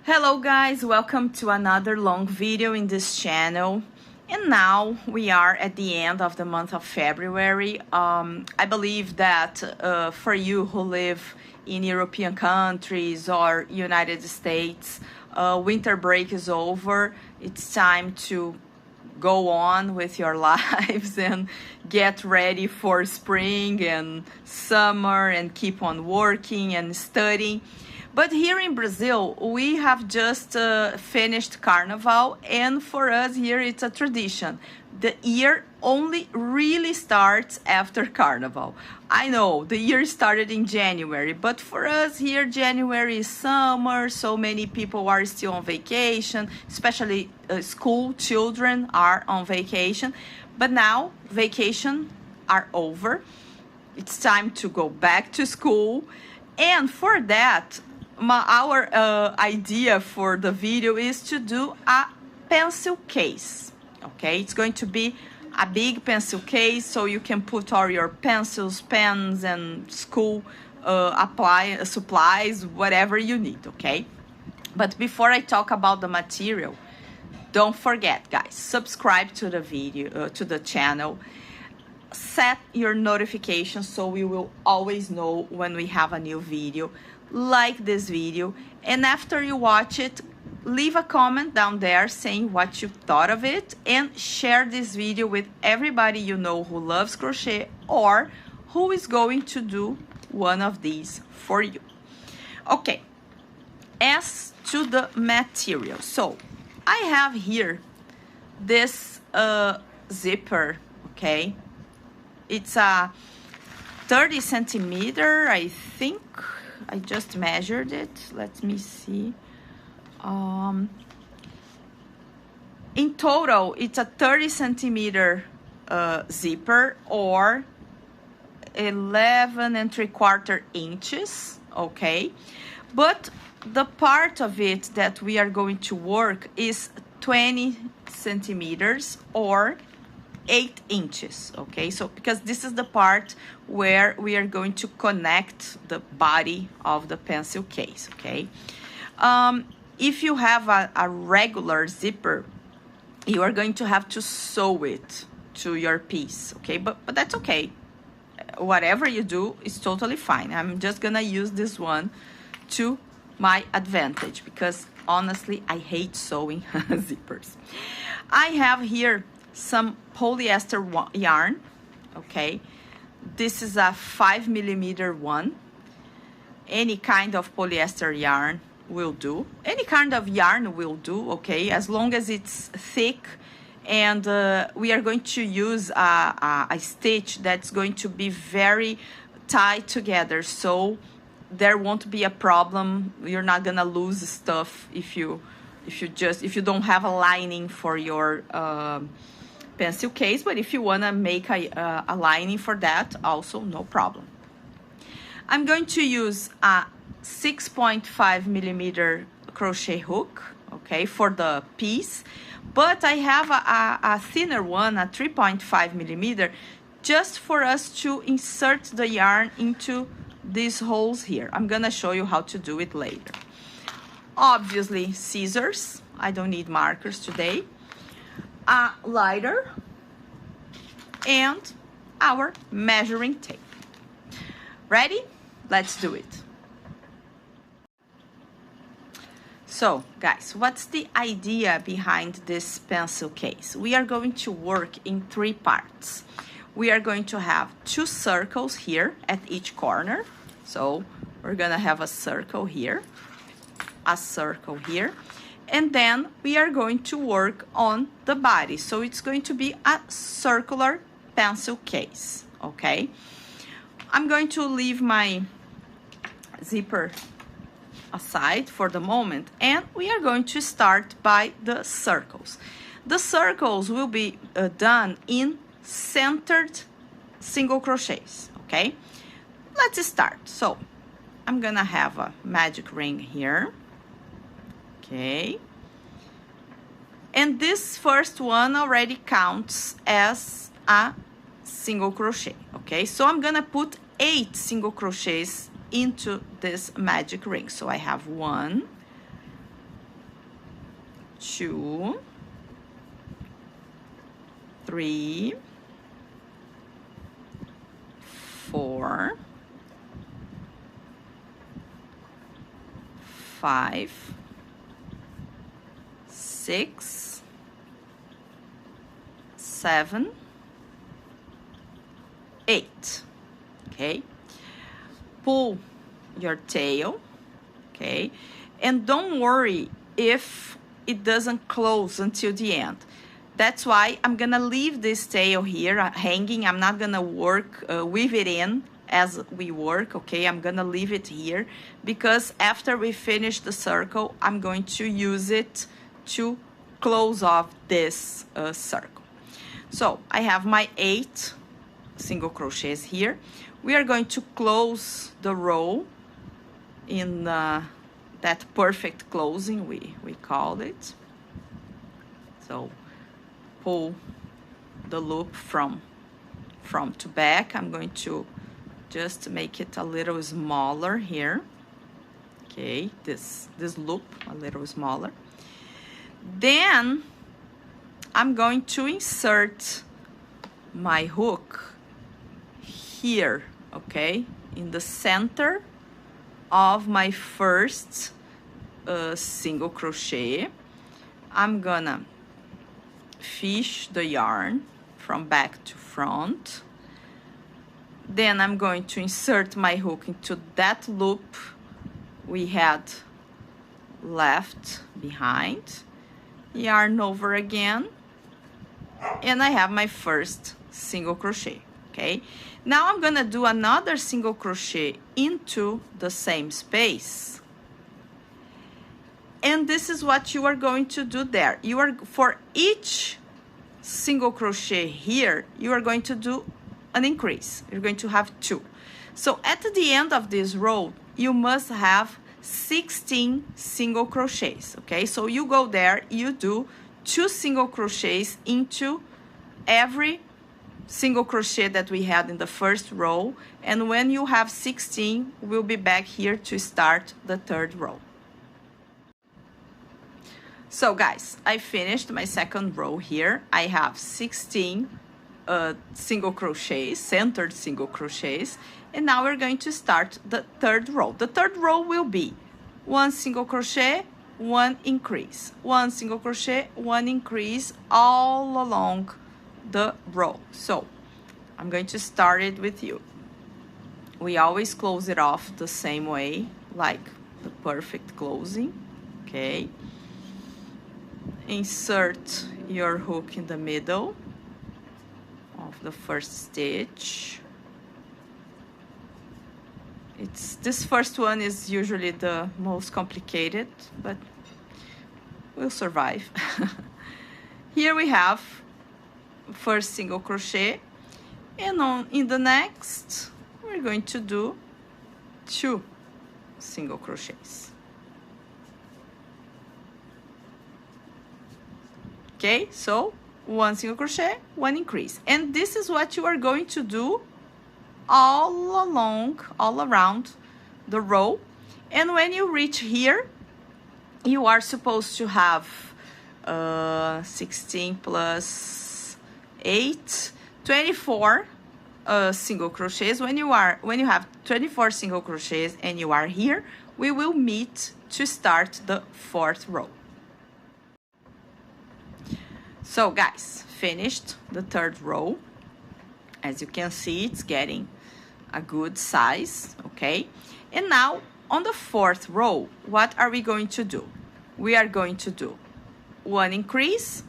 Hello guys, welcome to another long video in this channel. And now we are at the end of the month of February. I believe that for you who live in European countries or United States, winter break is over. It's time to go on with your lives and get ready for spring and summer and keep on working and studying. But here in Brazil, we have just finished Carnival, and for us here it's a tradition. The year only really starts after Carnival. I know the year started in January, but for us here January is summer, so many people are still on vacation, especially school children are on vacation. But now vacation are over. It's time to go back to school, and for that, our idea for the video is to do a pencil case. Okay, it's going to be a big pencil case so you can put all your pencils, pens, and school supplies, whatever you need. Okay, but before I talk about the material, don't forget, guys, subscribe to the video, to the channel. Set your notifications so you will always know when we have a new video. Like this video, and after you watch it, leave a comment down there saying what you thought of it, and share this video with everybody you know who loves crochet or who is going to do one of these for you. Okay, as to the material, so I have here this zipper. Okay, it's a 30 centimeter, I think. I just measured it. Let me see. In total, it's a 30 centimeter zipper, or 11 3/4 inches. Okay, but the part of it that we are going to work is 20 centimeters or 8 inches. Okay, so because this is the part where we are going to connect the body of the pencil case. Okay, if you have a regular zipper, you are going to have to sew it to your piece. Okay, but that's okay. Whatever you do is totally fine. I'm just gonna use this one to my advantage because honestly I hate sewing zippers. I have here some polyester yarn. Okay, this is a 5mm one. Any kind of polyester yarn will do. Any kind of yarn will do. Okay, as long as it's thick, and we are going to use a stitch that's going to be very tied together, so there won't be a problem. You're not gonna lose stuff if you don't have a lining for your pencil case. But if you want to make a lining for that, also no problem. I'm going to use a 6.5mm crochet hook, okay, for the piece, but I have a thinner one, a 3.5mm, just for us to insert the yarn into these holes here. I'm gonna show you how to do it later. Obviously scissors, I don't need markers today, a lighter, and our measuring tape. Ready? Let's do it. So guys, what's the idea behind this pencil case? We are going to work in 3 parts. We are going to have 2 circles here at each corner. So we're gonna have a circle here, a circle here, and then we are going to work on the body. So it's going to be a circular pencil case. Okay, I'm going to leave my zipper aside for the moment, and we are going to start by the circles. The circles will be done in centered single crochets. Okay, let's start. So I'm gonna have a magic ring here. Okay, and this first one already counts as a single crochet. Okay, so I'm gonna put 8 single crochets into this magic ring. So I have 1, 2, 3, 4, 5, 6, 7, 8. Okay, pull your tail, okay, and don't worry if it doesn't close until the end. That's why I'm gonna leave this tail here hanging. I'm not gonna work, weave it in as we work, okay? I'm gonna leave it here because after we finish the circle, I'm going to use it to close off this circle. So I have my 8 single crochets here. We are going to close the row in that perfect closing, we call it. So pull the loop from front to back. I'm going to just make it a little smaller here. Okay, this loop a little smaller. Then I'm going to insert my hook here, okay, in the center of my first single crochet. I'm gonna fish the yarn from back to front. Then I'm going to insert my hook into that loop we had left behind, yarn over again, and I have my first single crochet. Okay, now I'm gonna do another single crochet into the same space, and this is what you are going to do there. You are, for each single crochet here, you are going to do an increase. You're going to have 2. So at the end of this row, you must have 16 single crochets, okay? So you go there, you do 2 single crochets into every single crochet that we had in the first row, and when you have 16, we'll be back here to start the third row. So guys, I finished my second row here. I have 16 single crochets, centered single crochets, and now we're going to start the third row. The third row will be 1 single crochet, 1 increase, 1 single crochet, 1 increase all along the row. So I'm going to start it with you. We always close it off the same way, like the perfect closing, okay? Insert your hook in the middle of the first stitch. This first one is usually the most complicated, but we'll survive. Here we have first single crochet, and in the next we're going to do 2 single crochets. Okay, so 1 single crochet, 1 increase, and this is what you are going to do all around the row. And when you reach here, you are supposed to have 16 plus 8, 24 single crochets. When you have 24 single crochets and you are here, we will meet to start the 4th row. So guys, finished the 3rd row. As you can see, it's getting a good size, okay? And now on the 4th row, what are we going to do? We are going to do 1 increase,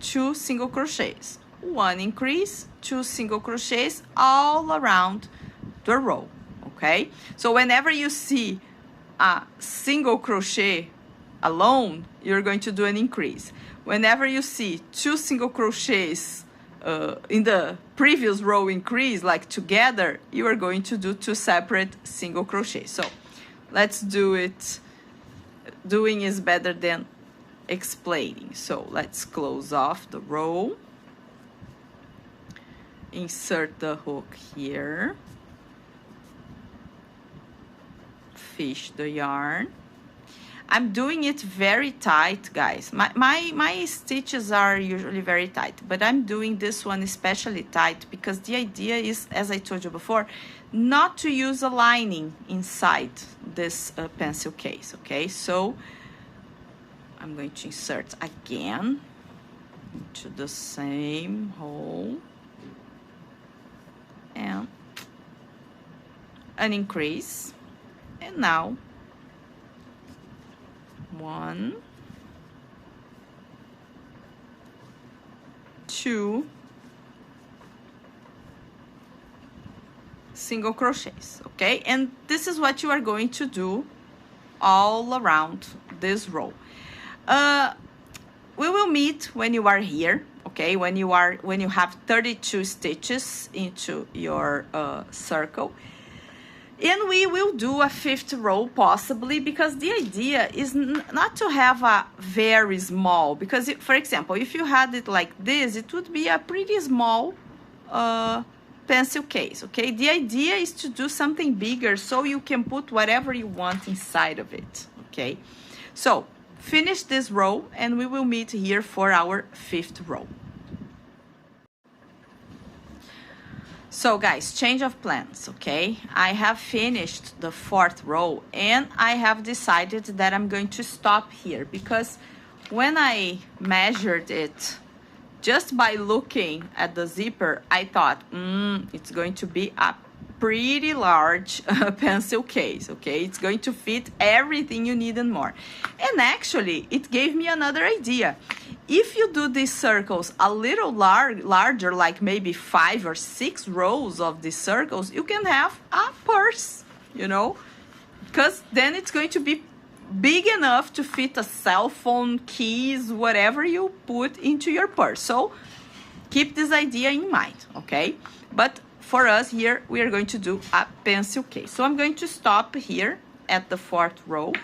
2 single crochets, 1 increase, 2 single crochets all around the row, okay? So whenever you see a single crochet alone, you're going to do an increase. Whenever you see 2 single crochets in the previous row increase, like together, you are going to do 2 separate single crochets. So let's do it. Doing is better than explaining. So let's close off the row. Insert the hook here. Fish the yarn. I'm doing it very tight, guys. My stitches are usually very tight, but I'm doing this one especially tight because the idea is, as I told you before, not to use a lining inside this pencil case, okay? So I'm going to insert again into the same hole and an increase, and now 1, 2 single crochets, okay? And this is what you are going to do all around this row. We will meet when you are here, okay? When you have 32 stitches into your circle. And we will do a 5th row possibly, because the idea is not to have a very small, because for example, if you had it like this, it would be a pretty small pencil case, okay? The idea is to do something bigger so you can put whatever you want inside of it, okay? So finish this row and we will meet here for our 5th row. So guys, change of plans, okay? I have finished the 4th row and I have decided that I'm going to stop here, because when I measured it, just by looking at the zipper, I thought, it's going to be a pretty large pencil case, okay? It's going to fit everything you need and more. And actually, it gave me another idea. If you do these circles a little larger, like maybe 5 or 6 rows of these circles, you can have a purse, you know? Because then it's going to be big enough to fit a cell phone, keys, whatever you put into your purse. So keep this idea in mind, okay? But for us here, we are going to do a pencil case. So I'm going to stop here at the 4th row.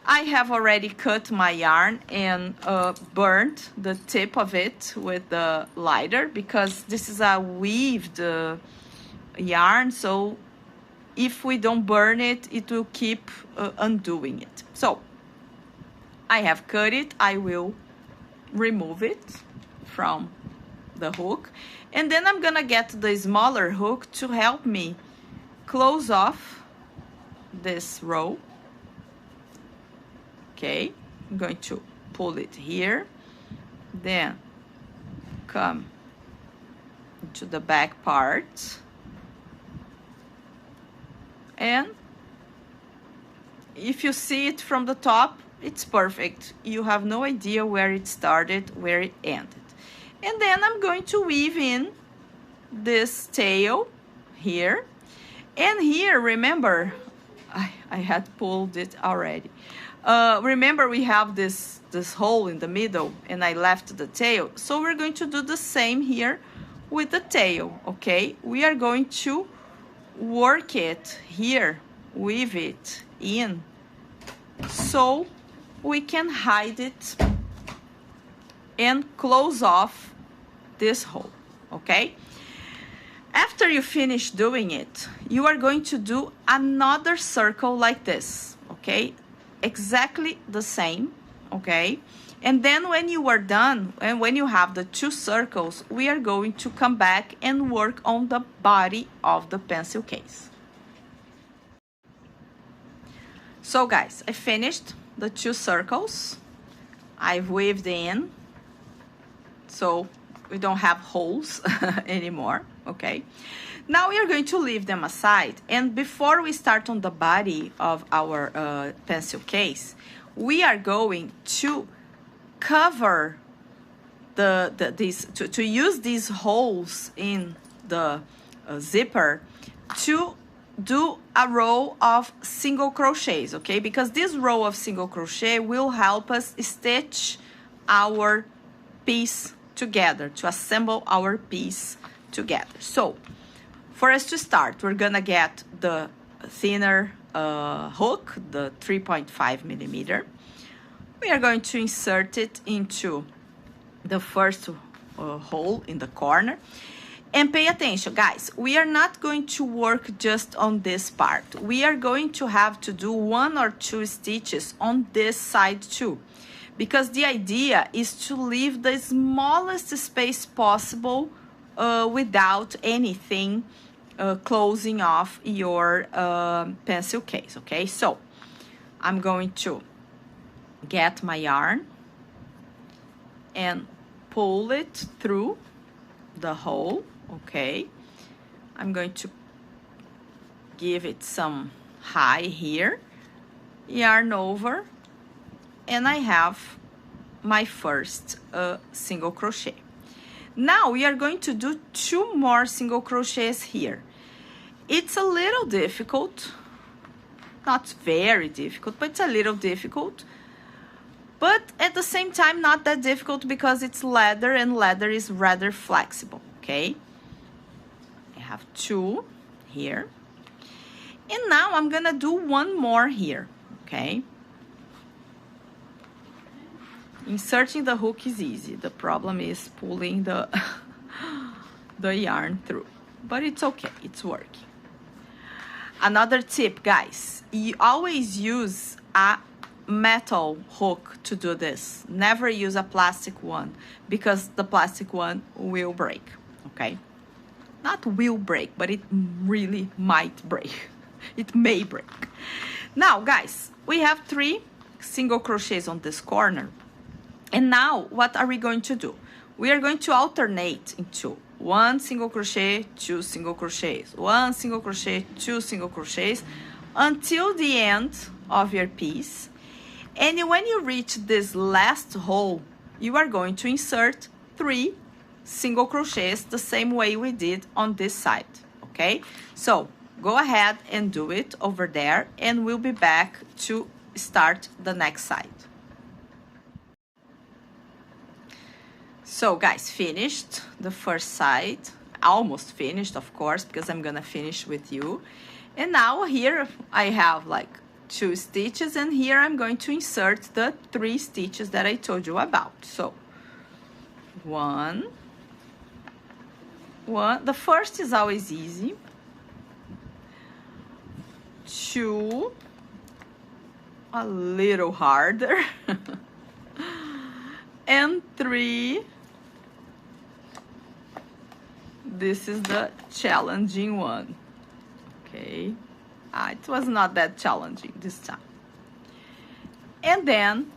I have already cut my yarn and burnt the tip of it with the lighter, because this is a weaved yarn, so if we don't burn it, it will keep undoing it. So I have cut it. I will remove it from the hook, and then I'm gonna get the smaller hook to help me close off this row. Okay, I'm going to pull it here, then come into the back part, and if you see it from the top, it's perfect. You have no idea where it started, where it ended. And then I'm going to weave in this tail here, and here, remember, I had pulled it already. Remember, we have this hole in the middle, and I left the tail. So we're going to do the same here with the tail, okay? We are going to work it here, weave it in, so we can hide it and close off this hole, okay? After you finish doing it, you are going to do another circle like this, okay? Exactly the same, okay? And then when you are done, and when you have the 2 circles, we are going to come back and work on the body of the pencil case. So guys, I finished the 2 circles. I've weaved in, so we don't have holes anymore, okay? Now we are going to leave them aside, and before we start on the body of our pencil case, we are going to cover to use these holes in the zipper to do a row of single crochets, okay? Because this row of single crochet will help us stitch our piece together, to assemble our piece together. So for us to start, we're gonna get the thinner hook, the 3.5 millimeter. We are going to insert it into the first hole in the corner. And pay attention, guys, we are not going to work just on this part. We are going to have to do 1 or 2 stitches on this side too, because the idea is to leave the smallest space possible without anything closing off your pencil case, okay? So I'm going to get my yarn and pull it through the hole, okay? I'm going to give it some high here, yarn over, and I have my first single crochet. Now we are going to do 2 more single crochets here. It's a little difficult, not very difficult, but it's a little difficult. But at the same time, not that difficult because it's leather and leather is rather flexible, okay? I have 2 here. And now I'm gonna do 1 more here, okay? Inserting the hook is easy. The problem is pulling the, the yarn through. But it's okay, it's working. Another tip, guys, you always use a metal hook to do this. Never use a plastic one because the plastic one will break, okay? Not will break, but it really might break. It may break. Now, guys, we have 3 single crochets on this corner. And now, what are we going to do? We are going to alternate into 1 single crochet, 2 single crochets, 1 single crochet, 2 single crochets, until the end of your piece. And when you reach this last hole, you are going to insert 3 single crochets the same way we did on this side, okay? So, go ahead and do it over there, and we'll be back to start the next side. So guys, finished the first side, almost finished, of course, because I'm gonna finish with you. And now here I have like 2 stitches, and here I'm going to insert the 3 stitches that I told you about. So 1, the first is always easy, 2, a little harder, and 3, this is the challenging one, okay? It was not that challenging this time. And then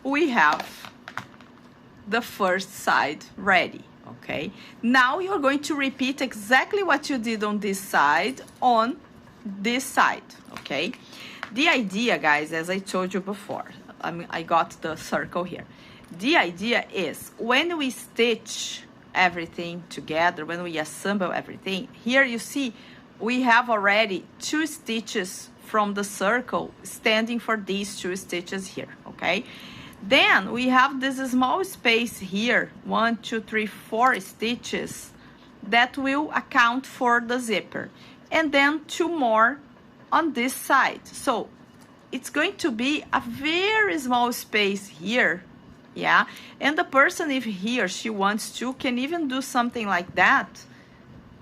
we have the first side ready, okay? Now you're going to repeat exactly what you did on this side on this side, okay? The idea, guys, as I told you before, I got the circle here. The idea is when we stitch everything together, when we assemble everything, here you see we have already 2 stitches from the circle standing for these 2 stitches here, okay? Then we have this small space here, 1, 2, 3, 4 stitches that will account for the zipper, and then 2 more on this side. So it's going to be a very small space here, yeah? And the person, if he or she wants to, can even do something like that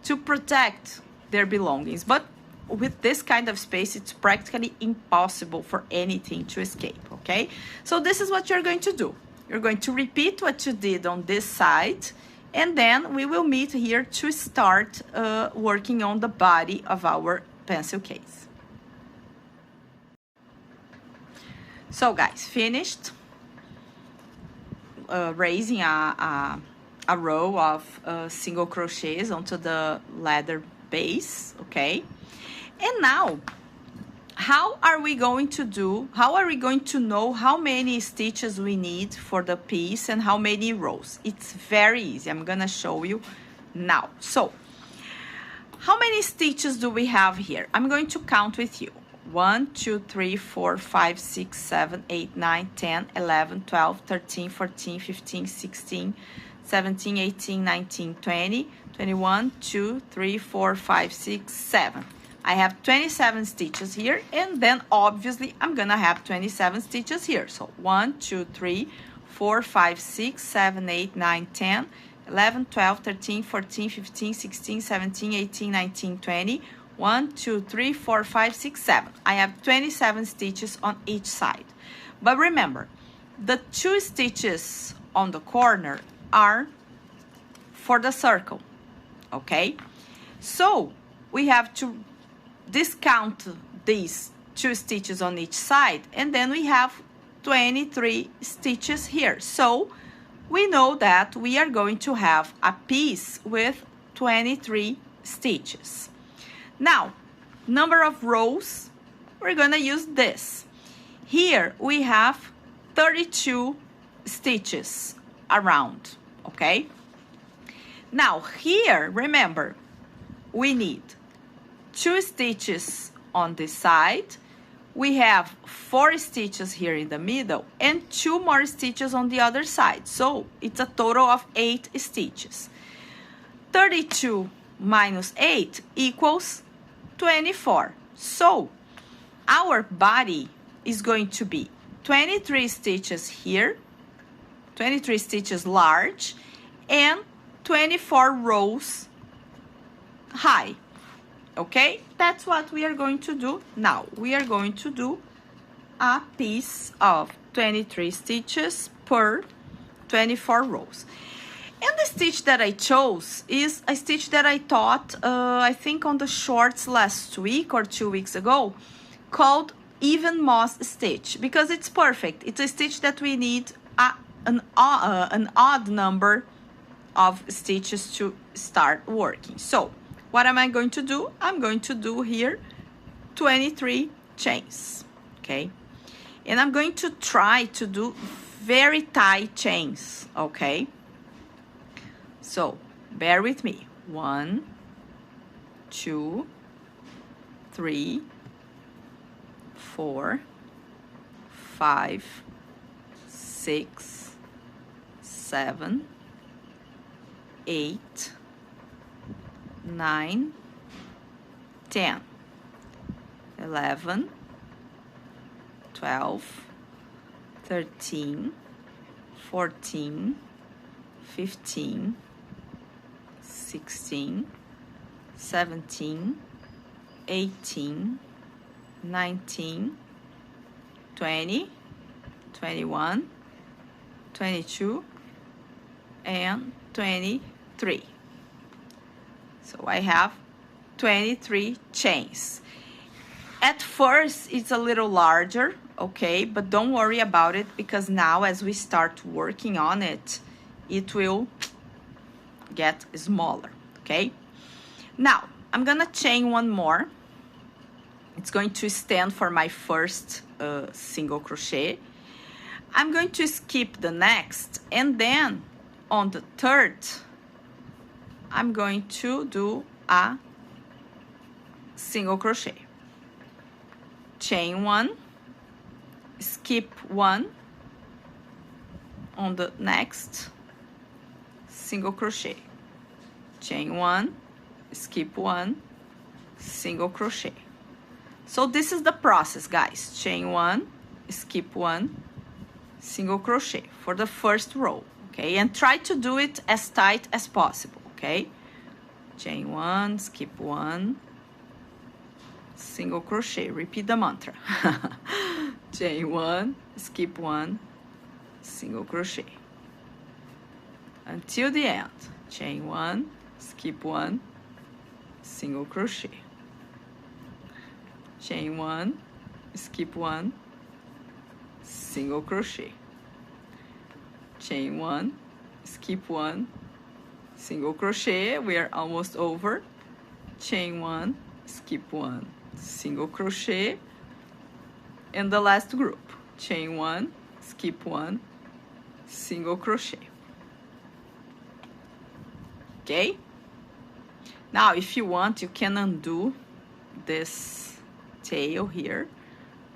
to protect their belongings. But with this kind of space, it's practically impossible for anything to escape, okay? So this is what you're going to do. You're going to repeat what you did on this side, and then we will meet here to start working on the body of our pencil case. So guys, finished raising a row of single crochets onto the leather base, okay? And now, how are we going to know how many stitches we need for the piece and how many rows? It's very easy. I'm gonna show you now. So, how many stitches do we have here? I'm going to count with you. 1, 2, 3, 4, 5, 6, 7, 8, 9, 10, 11, 12, 13, 14, 15, 16, 17, 18, 19, 20, 21, 2, 3, 4, 5, 6, 7. I have 27 stitches here, and then obviously I'm gonna have 27 stitches here. So 1, 2, 3, 4, 5, 6, 7, 8, 9, 10, 11, 12, 13, 14, 15, 16, 17, 18, 19, 20. 1, 2, 3, 4, 5, 6, 7. I have 27 stitches on each side. But remember, the 2 stitches on the corner are for the circle, okay? So we have to discount these 2 stitches on each side, and then we have 23 stitches here. So we know that we are going to have a piece with 23 stitches. Now, number of rows, we're gonna use this. Here we have 32 stitches around, okay? Now here, remember, we need 2 stitches on this side. We have 4 stitches here in the middle and 2 more stitches on the other side. So it's a total of 8 stitches. 32 minus 8 equals 24. So our body is going to be 23 stitches here, 23 stitches large, and 24 rows high. Okay, that's what we are going to do now. We are going to do a piece of 23 stitches per 24 rows. And the stitch that I chose is a stitch that I taught, I think on the shorts last week or 2 weeks ago, called even moss stitch, because it's perfect. It's a stitch that we need an odd number of stitches to start working. So what am I going to do? I'm going to do here 23 chains, okay? And I'm going to try to do very tight chains, okay? So bear with me. 1, 2, 3, 4, 5, 6, 7, 8, 9, 10, 11, 12, 13, 14, 15, 16, 17, 18, 19, 20, 21, 22, and 23. So I have 23 chains. At first, it's a little larger, okay? But don't worry about it, because now as we start working on it, it will get smaller, okay? Now, I'm gonna chain one more. It's going to stand for my first single crochet. I'm going to skip the next, and then on the third, I'm going to do a single crochet. Chain one, skip one, on the next, single crochet. Chain one, skip one, single crochet. So this is the process, guys. Chain one, skip one, single crochet for the first row, okay? And try to do it as tight as possible, okay? Chain one, skip one, single crochet. Repeat the mantra. Chain one, skip one, single crochet. Until the end. Chain one, skip one, single crochet. Chain one, skip one, single crochet. Chain one, skip one, single crochet. We are almost over. Chain one, skip one, single crochet. And the last group. Chain one, skip one, single crochet. Okay? Now, if you want, you can undo this tail here.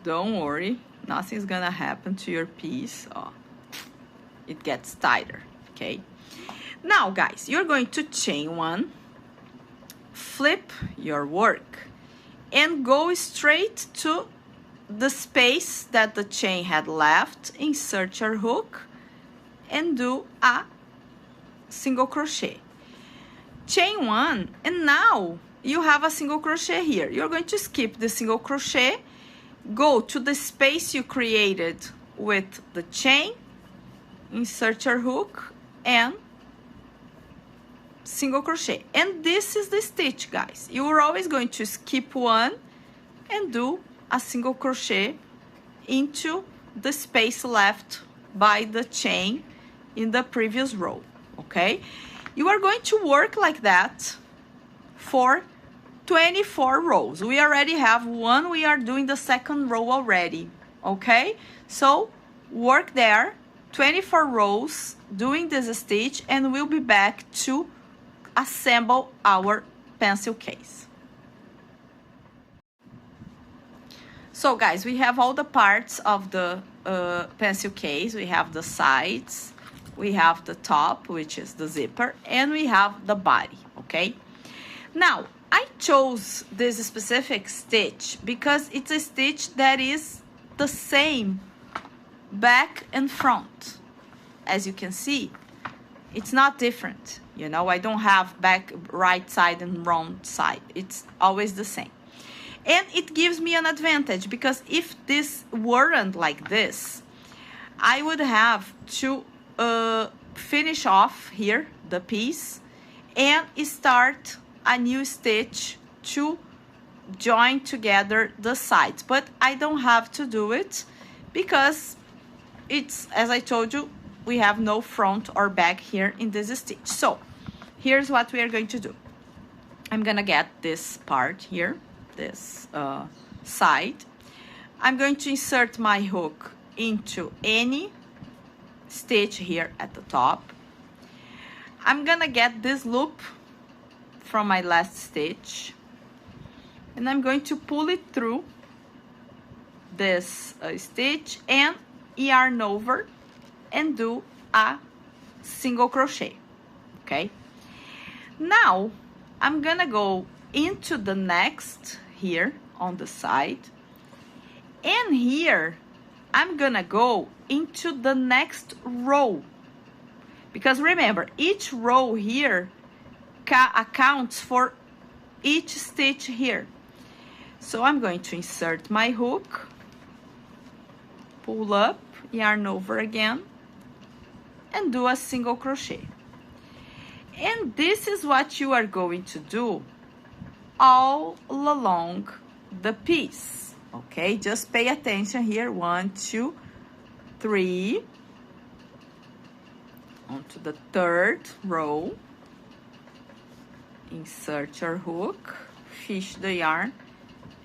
Don't worry, nothing's gonna happen to your piece. Oh, it gets tighter, okay? Now, guys, you're going to chain one, flip your work, and go straight to the space that the chain had left. Insert your hook and do a single crochet, chain 1, and now you have a single crochet here. You're going to skip the single crochet, go to the space you created with the chain, insert your hook, and single crochet. And this is the stitch, guys. You are always going to skip one and do a single crochet into the space left by the chain in the previous row, okay? You are going to work like that for 24 rows. We already have one, we are doing the second row already, okay? So work there, 24 rows, doing this stitch, and we'll be back to assemble our pencil case. So guys, we have all the parts of the pencil case. We have the sides, we have the top, which is the zipper, and we have the body, okay? Now, I chose this specific stitch because it's a stitch that is the same back and front. As you can see, it's not different. You know, I don't have back, right side and wrong side. It's always the same. And it gives me an advantage because if this weren't like this, I would have to finish off here the piece and start a new stitch to join together the sides. But I don't have to do it because it's, as I told you, we have no front or back here in this stitch. So here's what we are going to do. I'm gonna get this part here, this side. I'm going to insert my hook into any stitch here at the top. I'm gonna get this loop from my last stitch, and I'm going to pull it through this stitch and yarn over and do a single crochet, okay? Now, I'm gonna go into the next here on the side, and here, I'm gonna go into the next row, because remember, each row here accounts for each stitch here. So I'm going to insert my hook, pull up, yarn over again, and do a single crochet. And this is what you are going to do all along the piece, okay? Just pay attention here. 1, 2, 3, onto the third row, insert your hook, fish the yarn,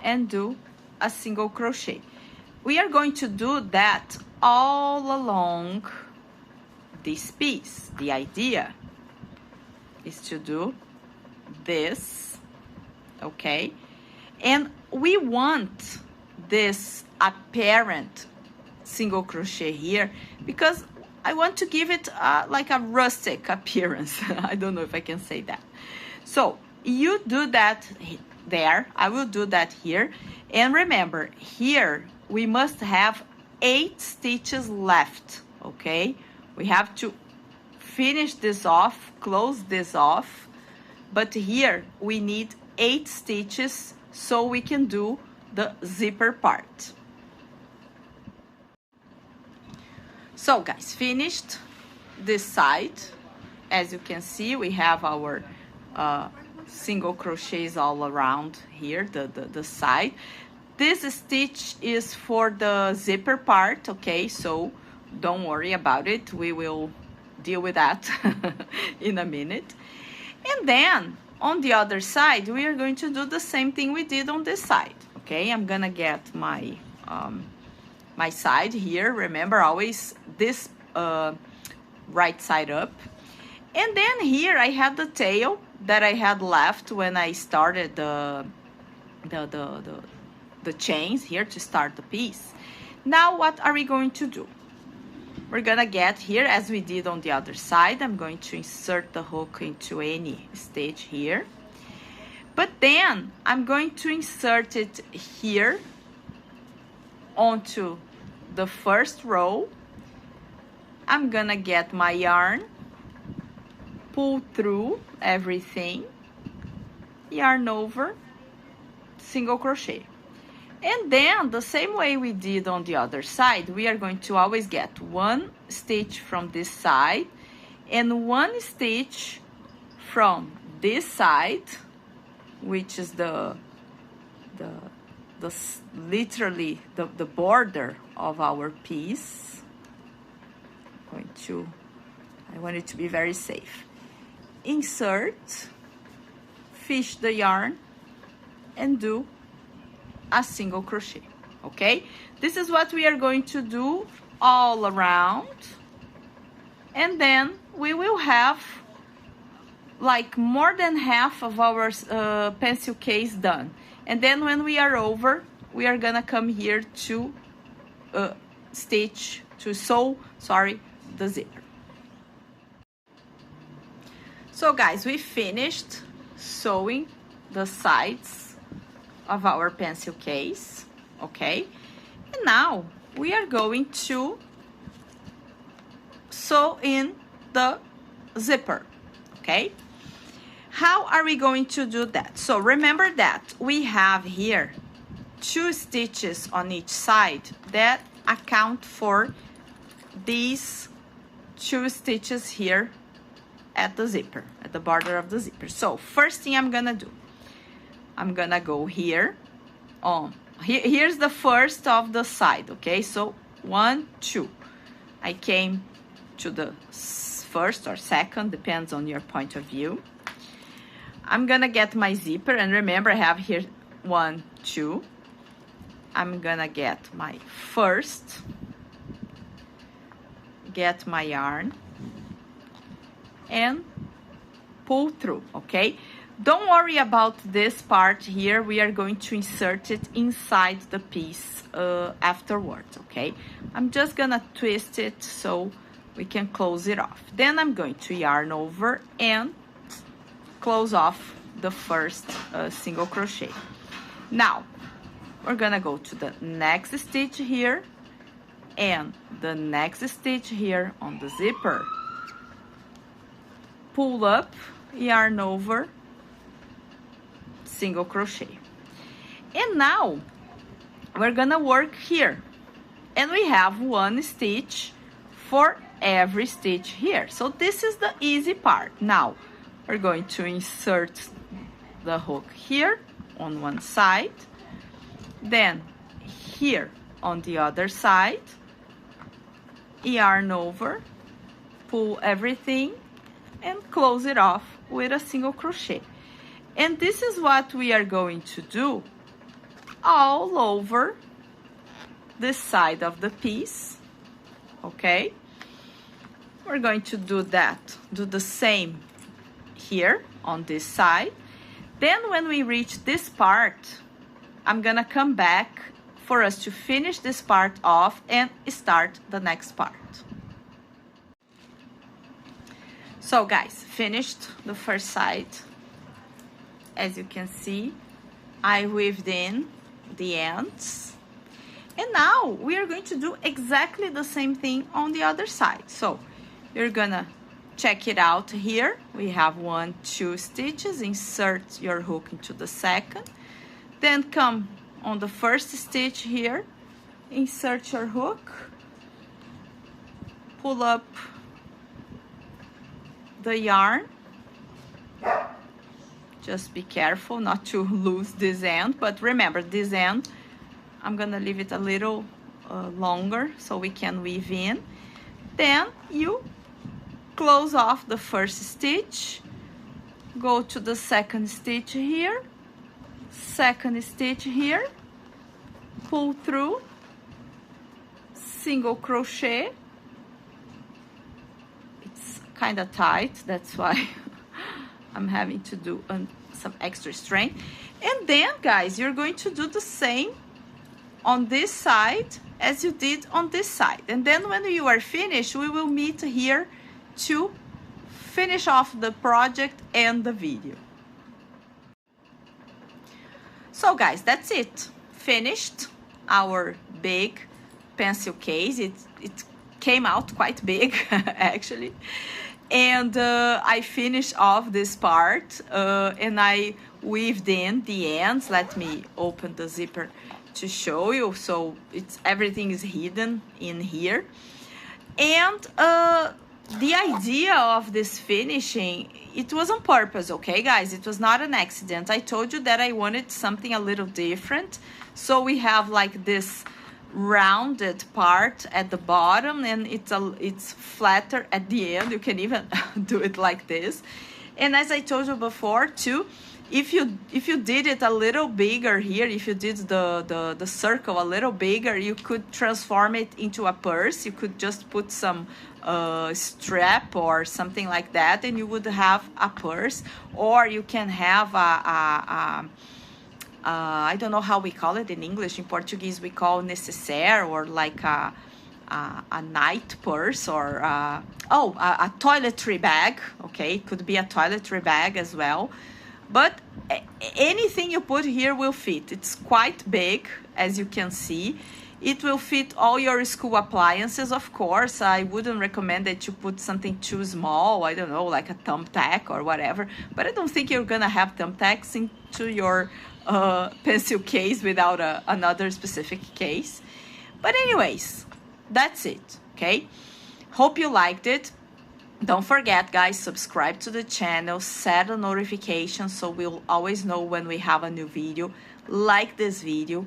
and do a single crochet. We are going to do that all along this piece. The idea is to do this, okay? And we want this apparent single crochet here because I want to give it like a rustic appearance. I don't know if I can say that. So you do that there, I will do that here. And remember, here we must have 8 stitches left, okay? We have to finish this off, close this off, but here we need 8 stitches so we can do the zipper part. So guys, finished this side. As you can see, we have our single crochets all around here, the side. This stitch is for the zipper part, okay? So don't worry about it. We will deal with that in a minute. And then on the other side, we are going to do the same thing we did on this side, okay? I'm gonna get my my side here. Remember, always this right side up. And then here I have the tail that I had left when I started the chains here to start the piece. Now what are we going to do? We're gonna get here as we did on the other side. I'm going to insert the hook into any stitch here, but then I'm going to insert it here onto the first row. I'm gonna get my yarn, pull through everything, yarn over, single crochet. And then the same way we did on the other side, we are going to always get one stitch from this side and one stitch from this side, which is literally the border of our piece. I want it to be very safe. Insert, fish the yarn, and do a single crochet, okay? This is what we are going to do all around, and then we will have like more than half of our pencil case done. And then when we are over, we are gonna come here to sew the zipper. So guys, we finished sewing the sides of our pencil case, okay? And now we are going to sew in the zipper, okay? How are we going to do that? So remember that we have here 2 stitches on each side that account for these 2 stitches here at the zipper, at the border of the zipper. So first thing I'm gonna do, I'm gonna go here on, here's the first of the side, okay? So 1, 2, I came to the first or second, depends on your point of view. I'm gonna get my zipper, and remember I have here 1, 2. I'm gonna get my first, get my yarn, and pull through, okay? Don't worry about this part here. We are going to insert it inside the piece afterwards, okay? I'm just gonna twist it so we can close it off. Then I'm going to yarn over and close off the first single crochet. Now, we're gonna go to the next stitch here and the next stitch here on the zipper. Pull up, yarn over, single crochet. And now we're gonna work here, and we have 1 stitch for every stitch here. So this is the easy part. Now we're going to insert the hook here on one side, then here on the other side, yarn over, pull everything, and close it off with a single crochet. And this is what we are going to do all over this side of the piece, okay? We're going to do the same here on this side. Then when we reach this part, I'm gonna come back for us to finish this part off and start the next part. So guys, finished the first side. As you can see, I weaved in the ends. And now we are going to do exactly the same thing on the other side. So you're gonna check it out here. We have 1, 2 stitches, insert your hook into the second. Then come on the first stitch here, insert your hook, pull up the yarn. Just be careful not to lose this end, but remember this end, I'm gonna leave it a little longer so we can weave in. Then you close off the first stitch, go to the second stitch here, second stitch here, pull through, single crochet. It's kind of tight, that's why I'm having to do some extra strength. And then guys, you're going to do the same on this side as you did on this side. And then when you are finished, we will meet here to finish off the project and the video. So guys, that's it. Finished our big pencil case. It came out quite big actually. And I finished off this part and I weaved in the ends. Let me open the zipper to show you. So everything is hidden in here. And the idea of this finishing, it was on purpose, okay, guys? It was not an accident. I told you that I wanted something a little different. So we have like this rounded part at the bottom, and it's flatter at the end. You can even do it like this. And as I told you before too, if you did it a little bigger here, if you did the circle a little bigger, you could transform it into a purse. You could just put some strap or something like that, and you would have a purse. Or you can have I don't know how we call it in English. In Portuguese we call nécessaire, or like a night purse, or a toiletry bag. Okay, it could be a toiletry bag as well. But anything you put here will fit. It's quite big, as you can see. It will fit all your school appliances, of course. I wouldn't recommend that you put something too small. I don't know, like a thumbtack or whatever. But I don't think you're gonna have thumbtacks into your pencil case without another specific case. But anyways, that's it, okay? Hope you liked it. Don't forget, guys, subscribe to the channel, set a notification so we'll always know when we have a new video. Like this video,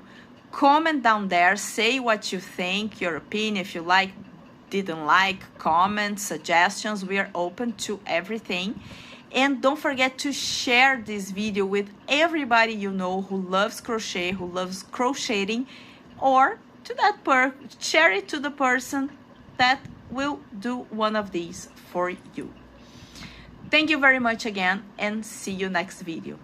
comment down there, say what you think, your opinion, if you like, didn't like, comments, suggestions. We are open to everything. And don't forget to share this video with everybody you know who loves crochet, who loves crocheting, or to that share it to the person that will do one of these for you. Thank you very much again, and see you next video.